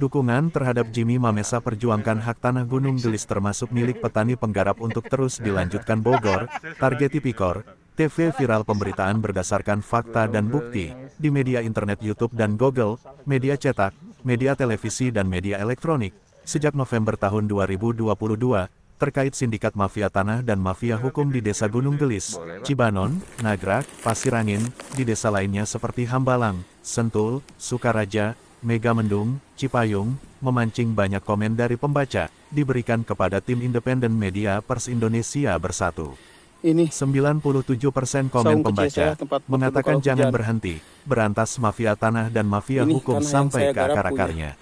Dukungan terhadap Jimmy Mamesa perjuangkan hak tanah Gunung Gelis termasuk milik petani penggarap untuk terus dilanjutkan Bogor, target Tipikor, TV viral pemberitaan berdasarkan fakta dan bukti, di media internet YouTube dan Google, media cetak, media televisi dan media elektronik, sejak November tahun 2022, terkait sindikat mafia tanah dan mafia hukum di Desa Gunung Gelis, Cibanon, Nagrak, Pasirangin, di desa lainnya seperti Hambalang, Sentul, Sukaraja, Megamendung, Cipayung, memancing banyak komen dari pembaca, diberikan kepada tim independen media Pers Indonesia Bersatu. 97% komen pembaca mengatakan jangan berhenti, berantas mafia tanah dan mafia hukum sampai ke akar-akarnya.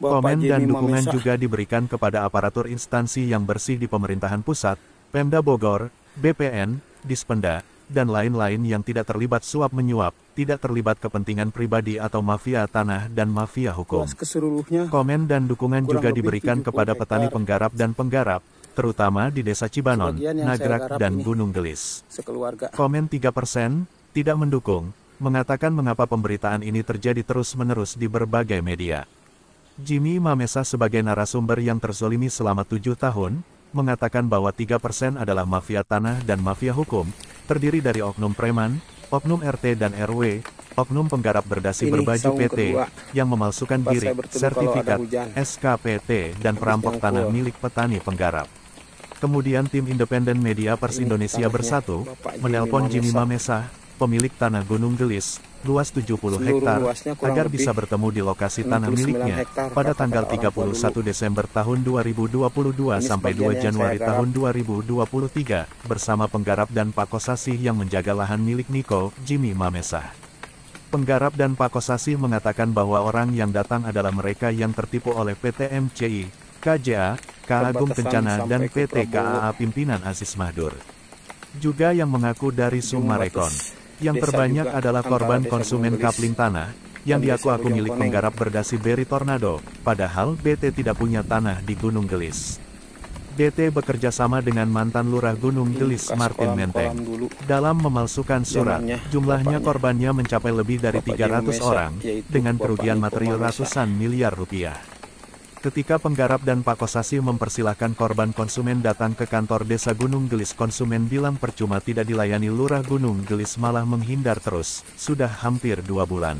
Komen dan dukungan juga diberikan kepada aparatur instansi yang bersih di pemerintahan pusat, Pemda Bogor, BPN, Dispenda, dan lain-lain yang tidak terlibat suap-menyuap, tidak terlibat kepentingan pribadi atau mafia tanah dan mafia hukum. Komen dan dukungan juga diberikan kepada petani penggarap dan penggarap, terutama di Desa Cibanon, Nagrak, dan Gunung Gelis. Komen 3%, tidak mendukung, mengatakan mengapa pemberitaan ini terjadi terus-menerus di berbagai media. Jimmy Mamesa sebagai narasumber yang terzolimi selama 7 tahun, mengatakan bahwa 3% adalah mafia tanah dan mafia hukum, terdiri dari oknum preman, oknum RT dan RW, oknum penggarap berdasi berbaju PT, yang memalsukan diri, sertifikat, SKPT, dan perampok tanah milik petani penggarap. Kemudian tim independen media Pers Indonesia Bersatu, menelpon Jimmy Mamesa, pemilik tanah Gunung Gelis, luas 70 hektar, agar bisa bertemu di lokasi tanah miliknya, pada tanggal 31 Desember tahun 2022 sampai 2 Januari tahun 2023, bersama penggarap dan Pakosasih yang menjaga lahan milik Niko, Jimmy Mamesa. Penggarap dan Pakosasih mengatakan bahwa orang yang datang adalah mereka yang tertipu oleh PT MCI, KJA, Agung Kencana dan PT KAA pimpinan Aziz Mahdur. Juga yang mengaku dari Sumarekon. Yang terbanyak adalah korban konsumen kapling tanah, yang diaku-aku milik penggarap berdasi Berry Tornado, padahal BT tidak punya tanah di Gunung Gelis. BT bekerja sama dengan mantan lurah Gunung Gelis Martin Menteng. Dalam memalsukan surat, jumlahnya korbannya mencapai lebih dari 300 orang, dengan kerugian material ratusan miliar rupiah. Ketika penggarap dan Pakosasih mempersilahkan korban konsumen datang ke kantor Desa Gunung Gelis, konsumen bilang percuma tidak dilayani lurah Gunung Gelis, malah menghindar terus, sudah hampir 2 bulan.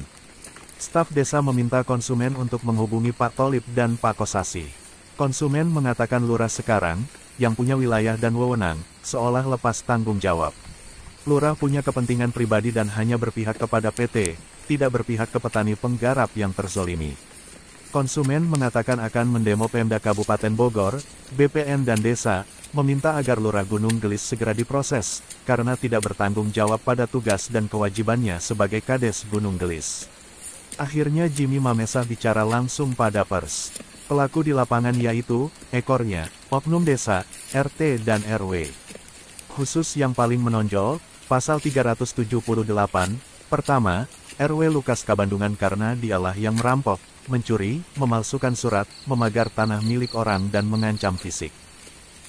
Staf desa meminta konsumen untuk menghubungi Pak Tolip dan Pakosasih. Konsumen mengatakan lurah sekarang, yang punya wilayah dan wewenang, seolah lepas tanggung jawab. Lurah punya kepentingan pribadi dan hanya berpihak kepada PT, tidak berpihak ke petani penggarap yang terzolimi. Konsumen mengatakan akan mendemo Pemda Kabupaten Bogor, BPN dan Desa, meminta agar lurah Gunung Gelis segera diproses, karena tidak bertanggung jawab pada tugas dan kewajibannya sebagai Kades Gunung Gelis. Akhirnya Jimmy Mamesa bicara langsung pada Pers. Pelaku di lapangan yaitu, ekornya, oknum desa, RT dan RW. Khusus yang paling menonjol, pasal 378, pertama, RW Lukas Kabandungan karena dialah yang merampok, mencuri, memalsukan surat, memagar tanah milik orang dan mengancam fisik.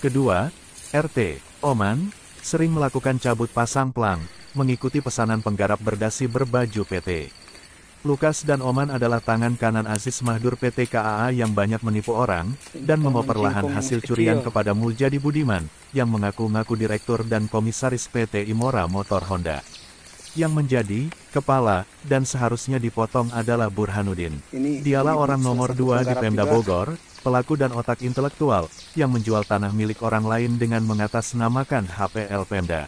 Kedua, RT, Oman, sering melakukan cabut pasang plang, mengikuti pesanan penggarap berdasi berbaju PT. Lukas dan Oman adalah tangan kanan Aziz Mahdur PT KAA yang banyak menipu orang, dan mengoper lahan hasil curian kepada Muljadi Budiman, yang mengaku-ngaku direktur dan komisaris PT Imora Motor Honda. Yang menjadi kepala dan seharusnya dipotong adalah Burhanuddin. Dialah orang nomor 2 di Pemda Bogor, pelaku dan otak intelektual, yang menjual tanah milik orang lain dengan mengatasnamakan HPL Pemda.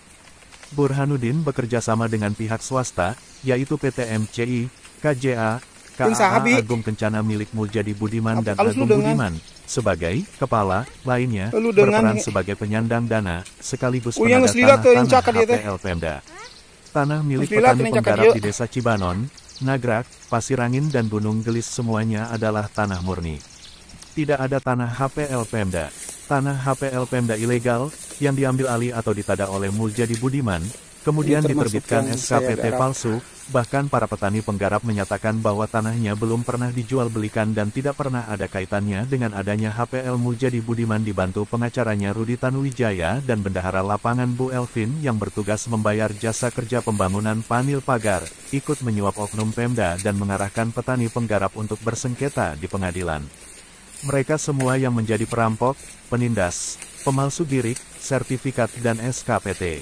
Burhanuddin bekerja sama dengan pihak swasta, yaitu PT MCI, KJA, KAA Agung Kencana milik Muljadi Budiman dan Agung Budiman, sebagai kepala, lainnya, berperan sebagai penyandang dana, sekaligus penanda tanah HPL Pemda. Tanah milik petani penggarap di Desa Cibanon, Nagrak, Pasirangin dan Gunung Gelis semuanya adalah tanah murni. Tidak ada tanah HPL Pemda. Tanah HPL Pemda ilegal, yang diambil alih atau ditadak oleh Muljadi Budiman, Kemudian diterbitkan SKPT palsu, bahkan para petani penggarap menyatakan bahwa tanahnya belum pernah dijual belikan dan tidak pernah ada kaitannya dengan adanya HPL Muljadi Budiman dibantu pengacaranya Rudi Tanuwijaya dan bendahara lapangan Bu Elvin yang bertugas membayar jasa kerja pembangunan panel pagar, ikut menyuap oknum Pemda dan mengarahkan petani penggarap untuk bersengketa di pengadilan. Mereka semua yang menjadi perampok, penindas, pemalsu girik, sertifikat dan SKPT.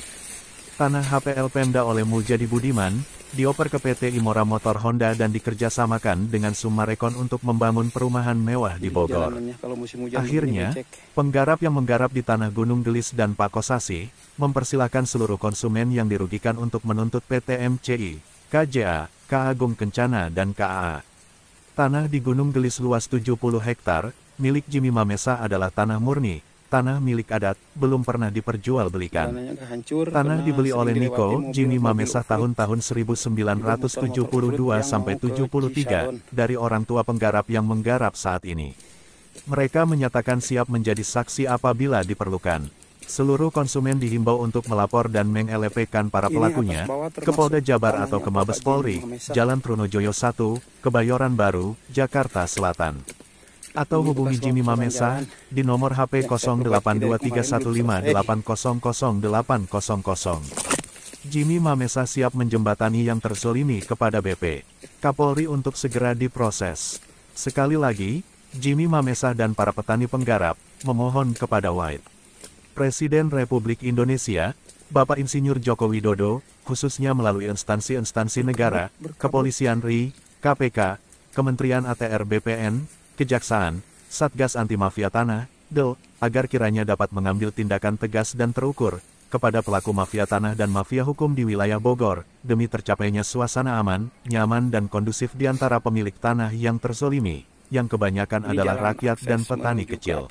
Tanah HPL Pemda oleh Muljadi Budiman, dioper ke PT Imora Motor Honda dan dikerjasamakan dengan Summarecon untuk membangun perumahan mewah di Bogor. Akhirnya, penggarap yang menggarap di tanah Gunung Gelis dan Pakosasi, mempersilahkan seluruh konsumen yang dirugikan untuk menuntut PT MCI, KJA, K Agung Kencana dan KAA. Tanah di Gunung Gelis luas 70 hektar, milik Jimmy Mamesa adalah tanah murni. Tanah milik adat, belum pernah diperjualbelikan. Tanah dibeli oleh Niko, Jimmy Mamesa tahun-tahun 1972 sampai 73, dari orang tua penggarap yang menggarap saat ini. Mereka menyatakan siap menjadi saksi apabila diperlukan. Seluruh konsumen dihimbau untuk melapor dan mengelepekan para pelakunya, ke Polda Jabar atau ke Mabes Polri, Jalan Trunojoyo 1, Kebayoran Baru, Jakarta Selatan. Atau hubungi Jimmy Mamesa di nomor HP 082315800800. Jimmy Mamesa siap menjembatani yang terzolimi kepada BP Kapolri untuk segera diproses. Sekali lagi, Jimmy Mamesa dan para petani penggarap memohon kepada White Presiden Republik Indonesia, Bapak Insinyur Joko Widodo, khususnya melalui instansi-instansi negara, Kepolisian RI, KPK, Kementerian ATR BPN, Kejaksaan, Satgas Anti Mafia Tanah, DEL, agar kiranya dapat mengambil tindakan tegas dan terukur kepada pelaku mafia tanah dan mafia hukum di wilayah Bogor, demi tercapainya suasana aman, nyaman dan kondusif di antara pemilik tanah yang terzolimi, yang kebanyakan adalah rakyat dan petani kecil.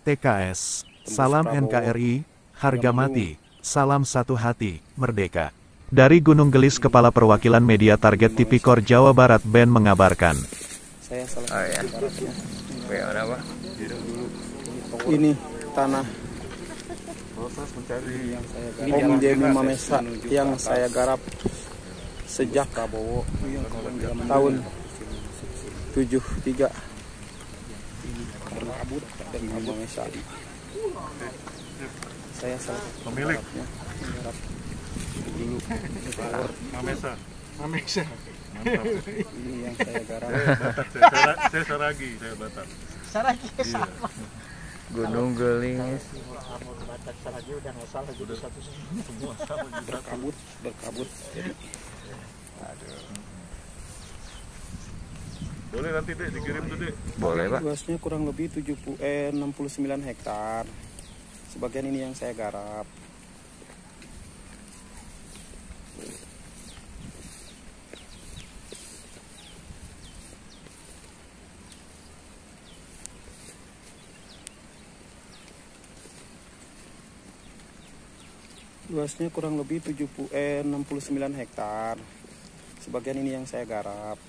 TKS, salam NKRI, harga mati, salam satu hati, merdeka. Dari Gunung Gelis, Kepala Perwakilan Media Target Tipikor Jawa Barat Ben mengabarkan. Saya salah ini tanah Om Jimmy Mamesa yang saya garap sejak tahun 73. Saya salah pemilik dulu Mamesa. Mantap. Ini yang saya garap. Saya Saragi, saya Batak. Saragi sama. Gunung Gelis. Batak Saragi udah nggak salah, udah satu semua sama juga. Berkabut. Jadi, aduh. Boleh nanti Dek dikirim tuh Dek. Boleh Pak. luasnya kurang lebih 69 hektar. Sebagian ini yang saya garap. Luasnya kurang lebih 69 hektar. Sebagian ini yang saya garap.